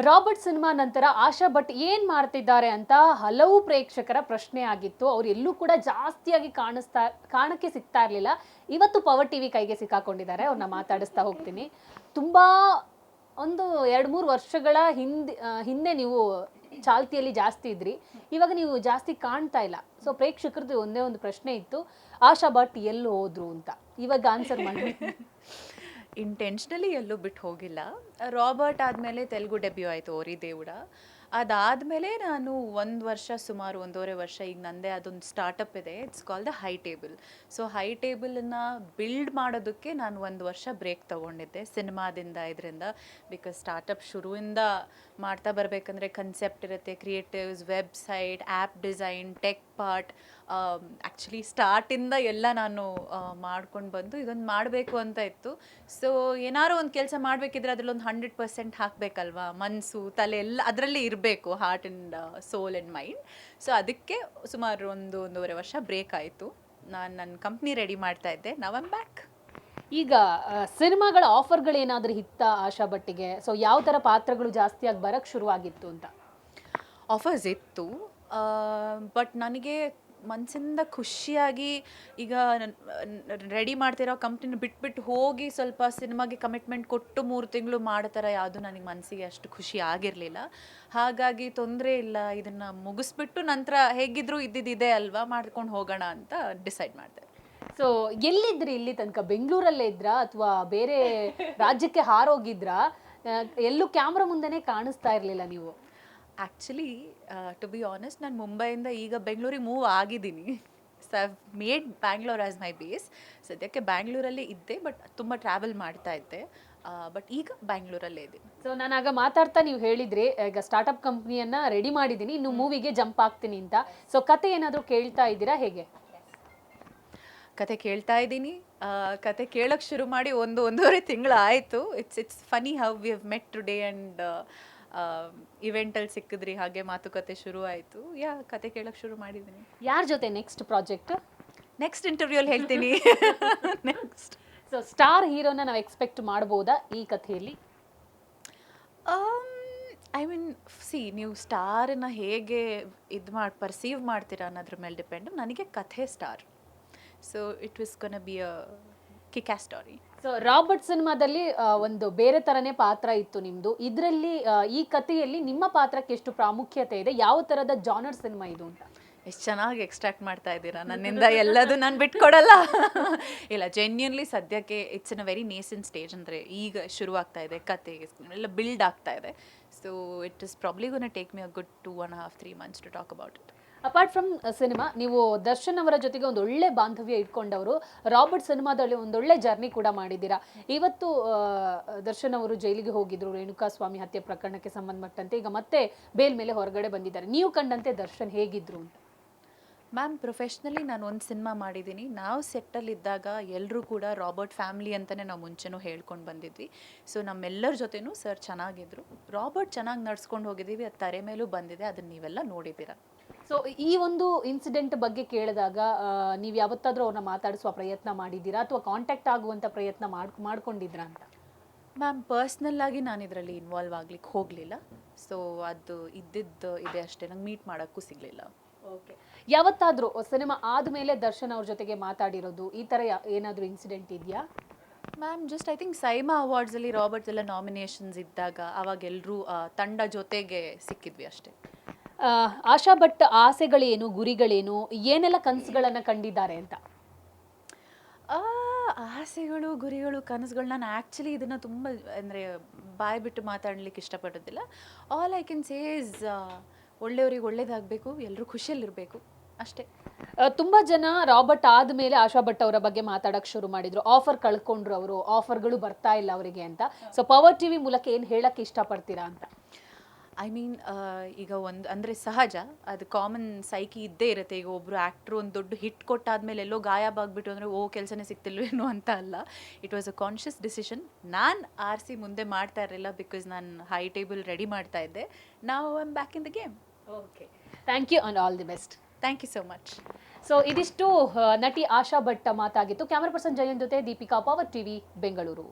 Robert cinema ನಂತರ ಆಶಾ ಭಟ್ ಏನ್ ಮಾಡ್ತಿದ್ದಾರೆ ಅಂತ ಹಲವು ಪ್ರೇಕ್ಷಕರ ಪ್ರಶ್ನೆ ಆಗಿತ್ತು. ಅವ್ರು ಎಲ್ಲೂ ಕೂಡ ಜಾಸ್ತಿಯಾಗಿ ಕಾಣಕ್ಕೆ ಸಿಗ್ತಾ ಇರ್ಲಿಲ್ಲ. ಇವತ್ತು ಪವರ್ ಟಿವಿ ಕೈಗೆ ಸಿಕ್ಕಾಕೊಂಡಿದ್ದಾರೆ. ಅವ್ರನ್ನ ಮಾತಾಡಿಸ್ತಾ ಹೋಗ್ತೀನಿ. ತುಂಬಾ ಒಂದು 2-3 ವರ್ಷಗಳ ಹಿಂದೆ ನೀವು ಚಾಲ್ತಿಯಲ್ಲಿ ಜಾಸ್ತಿ ಇದ್ರಿ. ಇವಾಗ ನೀವು ಜಾಸ್ತಿ ಕಾಣ್ತಾ ಇಲ್ಲ. ಸೊ ಪ್ರೇಕ್ಷಕರದ್ದು ಒಂದೇ ಒಂದು ಪ್ರಶ್ನೆ ಇತ್ತು, ಆಶಾ ಭಟ್ ಎಲ್ಲಿ ಹೋದ್ರು ಅಂತ. ಇವಾಗ ಆನ್ಸರ್ ಮಾಡಿ. ಇಂಟೆನ್ಷನಲಿ ಎಲ್ಲೂ ಬಿಟ್ಟು ಹೋಗಿಲ್ಲ. ರಾಬರ್ಟ್ ಆದಮೇಲೆ ತೆಲುಗು ಡೆಬ್ಯೂ ಆಯಿತು ಓರಿ ದೇವುಡ. ಅದಾದಮೇಲೆ ನಾನು ಸುಮಾರು 1.5 ವರ್ಷ ಈಗ ನಂದೇ ಅದೊಂದು ಸ್ಟಾರ್ಟಪ್ ಇದೆ. It's call the high table. So high ಟೇಬಲನ್ನು ಬಿಲ್ಡ್ ಮಾಡೋದಕ್ಕೆ ನಾನು 1 ವರ್ಷ ಬ್ರೇಕ್ ತೊಗೊಂಡಿದ್ದೆ ಸಿನಿಮಾದಿಂದ ಇದರಿಂದ. ಬಿಕಾಸ್ ಸ್ಟಾರ್ಟಪ್ ಶುರುವಿಂದ ಮಾಡ್ತಾ ಬರಬೇಕಂದ್ರೆ ಕನ್ಸೆಪ್ಟ್ ಇರುತ್ತೆ, creatives, website, app design, tech part, actually ಸ್ಟಾರ್ಟಿಂದ ಎಲ್ಲ ನಾನು ಮಾಡ್ಕೊಂಡು ಬಂದು ಇದೊಂದು ಮಾಡಬೇಕು ಅಂತ ಇತ್ತು. ಸೊ ಏನಾರು ಒಂದು ಕೆಲಸ ಮಾಡಬೇಕಿದ್ರೆ ಅದರಲ್ಲೊಂದು 100% ಹಾಕಬೇಕಲ್ವಾ, ಮನಸ್ಸು ತಲೆ ಎಲ್ಲ ಅದರಲ್ಲೇ ಇರಬೇಕು, heart and soul and mind. So ಅದಕ್ಕೆ ಸುಮಾರು 1.5 ವರ್ಷ ಬ್ರೇಕ್ ಆಯಿತು. ನಾನು ನನ್ನ ಕಂಪ್ನಿ ರೆಡಿ ಮಾಡ್ತಾ ಇದ್ದೆ. Now I am back. ಈಗ ಸಿನಿಮಾಗಳ ಆಫರ್ಗಳೇನಾದರೂ ಇತ್ತ ಆಶಾ ಭಟ್ಟಿಗೆ? ಸೊ ಯಾವ ಥರ ಪಾತ್ರಗಳು ಜಾಸ್ತಿಯಾಗಿ ಬರಕ್ಕೆ ಶುರುವಾಗಿತ್ತು ಅಂತ? ಆಫರ್ಸ್ ಇತ್ತು, ಬಟ್ ನನಗೆ ಮನಸ್ಸಿಂದ ಖುಷಿಯಾಗಿ ಈಗ ರೆಡಿ ಮಾಡ್ತಿರೋ ಕಂಪ್ನಿನ ಬಿಟ್ಬಿಟ್ಟು ಹೋಗಿ ಸ್ವಲ್ಪ ಸಿನಿಮಾಗೆ ಕಮಿಟ್ಮೆಂಟ್ ಕೊಟ್ಟು 3 ತಿಂಗಳು ಮಾಡೋ ಥರ ಯಾವುದು ನನಗೆ ಮನಸ್ಸಿಗೆ ಅಷ್ಟು ಖುಷಿ ಆಗಿರಲಿಲ್ಲ. ಹಾಗಾಗಿ ತೊಂದರೆ ಇಲ್ಲ, ಇದನ್ನು ಮುಗಿಸ್ಬಿಟ್ಟು ನಂತರ ಹೇಗಿದ್ರು ಇದ್ದಿದ್ದಿದೆ ಅಲ್ವಾ, ಮಾಡ್ಕೊಂಡು ಹೋಗೋಣ ಅಂತ ಡಿಸೈಡ್ ಮಾಡಿದೆ. ಸೊ ಎಲ್ಲಿದ್ರಿ ಇಲ್ಲಿ ತನಕ? ಬೆಂಗಳೂರಲ್ಲೇ ಇದ್ರಾ ಅಥವಾ ಬೇರೆ ರಾಜ್ಯಕ್ಕೆ ಹಾರೋಗಿದ್ರಾ? ಎಲ್ಲೂ ಕ್ಯಾಮ್ರಾ ಮುಂದೆನೇ ಕಾಣಿಸ್ತಾ ಇರಲಿಲ್ಲ ನೀವು. ಆ್ಯಕ್ಚುಲಿ ಟು ಬಿ ಆನೆಸ್ಟ್, ನಾನು ಮುಂಬೈಯಿಂದ ಈಗ ಬೆಂಗಳೂರಿಗೆ ಮೂವ್ ಆಗಿದ್ದೀನಿ. So I've made Bangalore as my base. ಸದ್ಯಕ್ಕೆ ಬ್ಯಾಂಗ್ಳೂರಲ್ಲೇ ಇದ್ದೆ, ಬಟ್ ತುಂಬ ಟ್ರಾವೆಲ್ ಮಾಡ್ತಾ ಇದ್ದೆ. ಬಟ್ ಈಗ ಬ್ಯಾಂಗ್ಳೂರಲ್ಲೇ ಇದ್ದೀನಿ. ಸೊ ನಾನಾಗ ಮಾತಾಡ್ತಾ ನೀವು ಹೇಳಿದ್ರಿ ಈಗ ಸ್ಟಾರ್ಟಪ್ ಕಂಪ್ನಿಯನ್ನ ರೆಡಿ ಮಾಡಿದ್ದೀನಿ, ಇನ್ನು ಮೂವಿಗೆ ಜಂಪ್ ಆಗ್ತೀನಿ ಅಂತ. ಸೊ ಕತೆ ಏನಾದರೂ ಕೇಳ್ತಾ ಇದ್ದೀರಾ ಹೇಗೆ? ಕತೆ ಕೇಳ್ತಾ ಇದ್ದೀನಿ. ಕತೆ ಕೇಳೋಕ್ಕೆ ಶುರು ಮಾಡಿ 1.5 ತಿಂಗಳು ಆಯಿತು. It's funny how we have met today and ಇವೆಂಟಲ್ಲಿ ಸಿಕ್ಕಿದ್ರಿ, ಹಾಗೆ ಮಾತುಕತೆ ಶುರು ಆಯಿತು. ಕತೆ ಕೇಳೋಕ್ಕೆ ಶುರು ಮಾಡಿದ್ದೀನಿ. ಯಾರ ಜೊತೆ ನೆಕ್ಸ್ಟ್ ಪ್ರಾಜೆಕ್ಟ್? ನೆಕ್ಸ್ಟ್ ಇಂಟರ್ವ್ಯೂಲ್ಲಿ ಹೇಳ್ತೀನಿ. ನೆಕ್ಸ್ಟ್ ಸೊ ಸ್ಟಾರ್ ಹೀರೋನ ನಾವು ಎಕ್ಸ್ಪೆಕ್ಟ್ ಮಾಡ್ಬೋದಾ ಈ ಕಥೆಯಲ್ಲಿ? ಐ ಮೀನ್ ನೀವು ಸ್ಟಾರನ್ನ ಹೇಗೆ ಪರ್ಸೀವ್ ಮಾಡ್ತೀರಾ ಅನ್ನೋದ್ರ ಮೇಲೆ ಡಿಪೆಂಡ್. ನನಗೆ ಕಥೆ star. So it was ಗೋನ be a kick as story. So Robert ಸಿನಿಮಾದಲ್ಲಿ ಒಂದು ಬೇರೆ ಥರನೇ ಪಾತ್ರ ಇತ್ತು ನಿಮ್ಮದು. ಇದರಲ್ಲಿ ಈ ಕಥೆಯಲ್ಲಿ ನಿಮ್ಮ ಪಾತ್ರಕ್ಕೆ ಎಷ್ಟು ಪ್ರಾಮುಖ್ಯತೆ ಇದೆ? ಯಾವ ಥರದ ಜಾನರ್ ಸಿನಿಮಾ ಇದು ಅಂತ? ಎಷ್ಟು ಚೆನ್ನಾಗಿ ಎಕ್ಸ್ಟ್ರಾಕ್ಟ್ ಮಾಡ್ತಾ ಇದ್ದೀರಾ ನನ್ನಿಂದ. ಎಲ್ಲದು ನಾನು ಬಿಟ್ಕೊಡಲ್ಲ. ಇಲ್ಲ, ಜೆನ್ಯೂನ್ಲಿ ಸದ್ಯಕ್ಕೆ it's in a very nascent stage. ಅಂದರೆ ಈಗ ಶುರುವಾಗ್ತಾ ಇದೆ, ಕತೆ ಎಲ್ಲ ಬಿಲ್ಡ್ ಆಗ್ತಾ ಇದೆ. So it is probably gonna take me a good 2.5-3 months to talk about it. Apart from cinema, ನೀವು ದರ್ಶನ್ ಅವರ ಜೊತೆಗೆ ಒಂದು ಒಳ್ಳೆ ಬಾಂಧವ್ಯ ಇಟ್ಕೊಂಡವರು. ರಾಬರ್ಟ್ ಸಿನಿಮಾದಲ್ಲಿ ಒಂದೊಳ್ಳೆ ಜರ್ನಿ ಕೂಡ ಮಾಡಿದ್ದೀರಾ. ಇವತ್ತು ದರ್ಶನ್ ಅವರು ಜೈಲಿಗೆ ಹೋಗಿದ್ರು ರೇಣುಕಾ ಸ್ವಾಮಿ ಹತ್ಯೆ ಪ್ರಕರಣಕ್ಕೆ ಸಂಬಂಧಪಟ್ಟಂತೆ. ಈಗ ಮತ್ತೆ ಬೇಲ್ ಮೇಲೆ ಹೊರಗಡೆ ಬಂದಿದ್ದಾರೆ. ನೀವು ಕಂಡಂತೆ ದರ್ಶನ್ ಹೇಗಿದ್ರು ಅಂತ? ಮ್ಯಾಮ್, ಪ್ರೊಫೆಷ್ನಲಿ ನಾನು ಒಂದು ಸಿನಿಮಾ ಮಾಡಿದ್ದೀನಿ. ನಾವು ಸೆಟ್ಟಲ್ಲಿದ್ದಾಗ ಎಲ್ಲರೂ ಕೂಡ ರಾಬರ್ಟ್ ಫ್ಯಾಮಿಲಿ ಅಂತಲೇ ನಾವು ಮುಂಚೆನೂ ಹೇಳ್ಕೊಂಡು ಬಂದಿದ್ವಿ. ಸೊ ನಮ್ಮೆಲ್ಲರ ಜೊತೆನೂ ಸರ್ ಚೆನ್ನಾಗಿದ್ರು. ರಾಬರ್ಟ್ ಚೆನ್ನಾಗಿ ನಡ್ಸ್ಕೊಂಡು ಹೋಗಿದ್ದೀವಿ, ಅದು ತಾರೆ ಮೇಲೂ ಬಂದಿದೆ, ಅದನ್ನು ನೀವೆಲ್ಲ ನೋಡಿದ್ದೀರಾ. ಸೊ ಈ ಒಂದು ಇನ್ಸಿಡೆಂಟ್ ಬಗ್ಗೆ ಕೇಳಿದಾಗ ನೀವು ಯಾವತ್ತಾದರೂ ಅವ್ರನ್ನ ಮಾತಾಡಿಸುವ ಪ್ರಯತ್ನ ಮಾಡಿದ್ದೀರಾ ಅಥವಾ ಕಾಂಟ್ಯಾಕ್ಟ್ ಆಗುವಂಥ ಪ್ರಯತ್ನ ಮಾಡ್ಕೊಂಡಿದ್ರಾ ಅಂತ? ಮ್ಯಾಮ್, ಪರ್ಸ್ನಲ್ಲಾಗಿ ನಾನು ಇದರಲ್ಲಿ ಇನ್ವಾಲ್ವ್ ಆಗ್ಲಿಕ್ಕೆ ಹೋಗಲಿಲ್ಲ. ಸೊ ಅದು ಇದ್ದಿದ್ದು ಇದೆ ಅಷ್ಟೇ, ನಂಗೆ ಮೀಟ್ ಮಾಡೋಕ್ಕೂ ಸಿಗಲಿಲ್ಲ. ಓಕೆ. ಯಾವತ್ತಾದರೂ ಸಿನಿಮಾ ಆದಮೇಲೆ ದರ್ಶನ್ ಅವ್ರ ಜೊತೆಗೆ ಮಾತಾಡಿರೋದು ಈ ಥರ ಏನಾದರೂ ಇನ್ಸಿಡೆಂಟ್ ಇದೆಯಾ? Ma'am, just I think SIIMA ಅವಾರ್ಡ್ಸಲ್ಲಿ ರಾಬರ್ಟ್ಸ್ ಎಲ್ಲ ನಾಮಿನೇಷನ್ಸ್ ಇದ್ದಾಗ ಅವಾಗ ಎಲ್ಲರೂ ತಂಡ ಜೊತೆಗೆ ಸಿಕ್ಕಿದ್ವಿ ಅಷ್ಟೇ. ಆಶಾ ಭಟ್ ಆಸೆಗಳೇನು, ಗುರಿಗಳೇನು, ಏನೆಲ್ಲ ಕನಸುಗಳನ್ನು ಕಂಡಿದ್ದಾರೆ ಅಂತ? ಆಸೆಗಳು, ಗುರಿಗಳು, ಕನಸುಗಳು, ನಾನು ಆ್ಯಕ್ಚುಲಿ ಇದನ್ನು ತುಂಬ ಅಂದರೆ ಬಾಯಿ ಬಿಟ್ಟು ಮಾತಾಡಲಿಕ್ಕೆ ಇಷ್ಟಪಡೋದಿಲ್ಲ. All I can say is ಒಳ್ಳೆಯವ್ರಿಗೆ ಒಳ್ಳೇದಾಗಬೇಕು, ಎಲ್ಲರೂ ಖುಷಿಯಲ್ಲಿರಬೇಕು ಅಷ್ಟೇ. ತುಂಬ ಜನ ರಾಬರ್ಟ್ ಆದಮೇಲೆ ಆಶಾ ಭಟ್ ಅವರ ಬಗ್ಗೆ ಮಾತಾಡೋಕ್ಕೆ ಶುರು ಮಾಡಿದರು. ಆಫರ್ ಕಳ್ಕೊಂಡ್ರು ಅವರು, ಆಫರ್ಗಳು ಬರ್ತಾ ಇಲ್ಲ ಅವರಿಗೆ ಅಂತ. ಸೊ ಪವರ್ ಟಿವಿ ಮೂಲಕ ಏನು ಹೇಳಕ್ಕೆ ಇಷ್ಟಪಡ್ತೀರಾ ಅಂತ? ಐ ಮೀನ್ ಈಗ ಒಂದು ಅಂದರೆ ಸಹಜ, ಅದು ಕಾಮನ್ ಸೈಕಿ ಇದ್ದೇ ಇರುತ್ತೆ. ಈಗ ಒಬ್ಬರು ಆ್ಯಕ್ಟ್ರು ಒಂದು ದೊಡ್ಡ ಹಿಟ್ ಕೊಟ್ಟಾದ್ಮೇಲೆ ಎಲ್ಲೋ ಗಾಯಬಾಗ್ಬಿಟ್ಟು ಅಂದರೆ ಕೆಲಸನೇ ಸಿಗ್ತಿಲ್ವೇನೋ ಅಂತ ಅಲ್ಲ. It was a conscious decision. ನಾನು ಆರಿಸಿ ಮುಂದೆ ಮಾಡ್ತಾ ಇರಲಿಲ್ಲ, ಬಿಕಾಸ್ ನಾನು ಹೈ ಟೇಬಲ್ ರೆಡಿ ಮಾಡ್ತಾ ಇದ್ದೆ. ನಾವು I am back in the game. Okay, thank you and all the best. Thank you so much. So ಇದಿಷ್ಟು ನಟಿ ಆಶಾ ಭಟ್ ಮಾತಾಗಿತ್ತು. ಕ್ಯಾಮರಾ ಪರ್ಸನ್ ಜಯನ್ ಜೊತೆ ದೀಪಿಕಾ, ಪವರ್ ಟಿವಿ ಬೆಂಗಳೂರು.